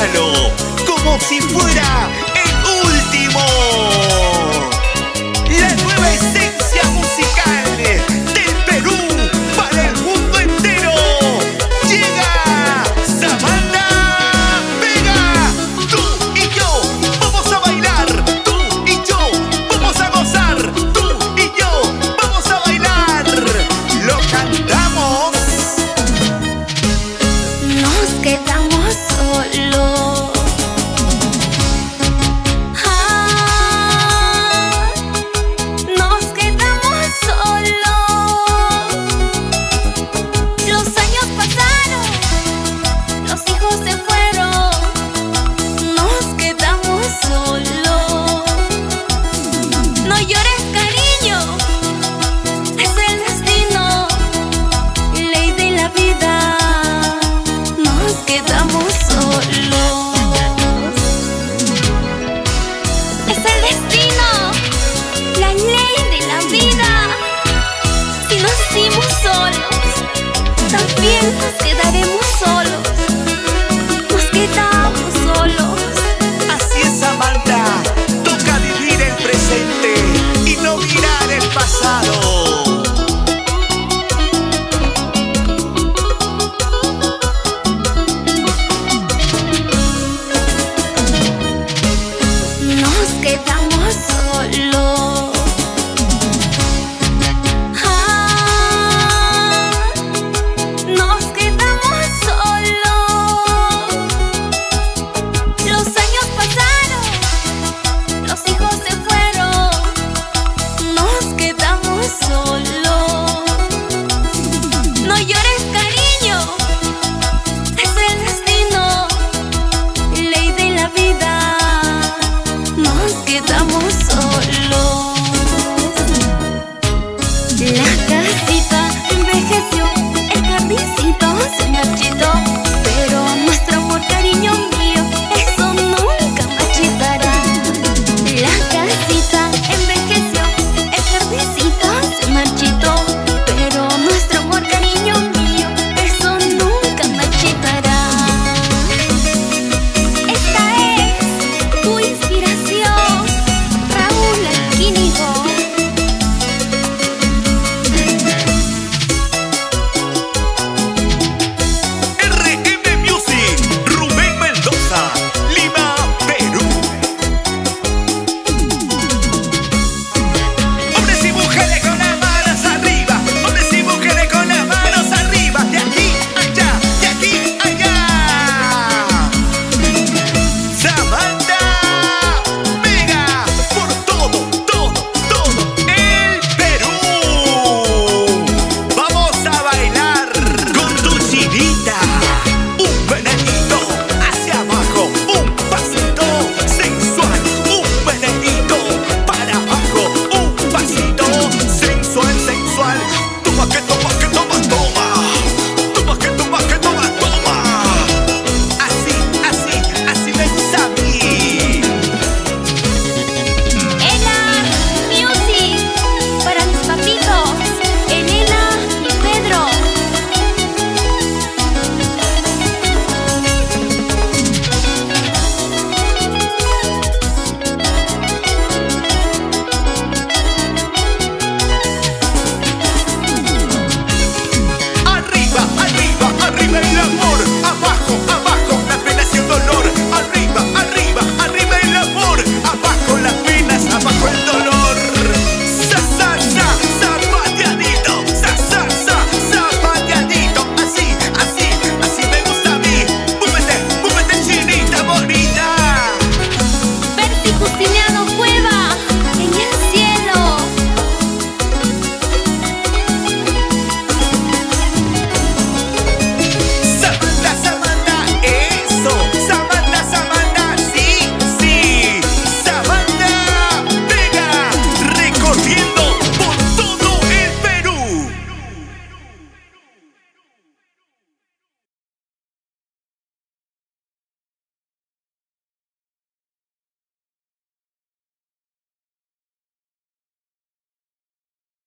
disfrútalo como si fuera el último. La nueva esencia musical del Perú para el mundo entero. Llega Samantha Vega. Tú y yo vamos a bailar. Tú y yo vamos a gozar. Tú y yo vamos a bailar. Lo cantamos. Nos quedamos solos. Nos quedamos solos. Los años pasaron, los hijos se fueron. Nos quedamos solos. No llores, cariño, es el destino, ley de la vida. Nos quedamos solos. Es el destino, la ley de la vida. Si nos hicimos solos, también nos quedaremos solos. Nos quedamos solos. Así es, Samantha. Toca vivir el presente y no mirar el pasado. Nos quedamos solos. Nos quedamos solos. Los años pasaron, los hijos se fueron. Nos quedamos solos. No llores, cariño, es el destino, ley de la vida. Nos quedamos solos.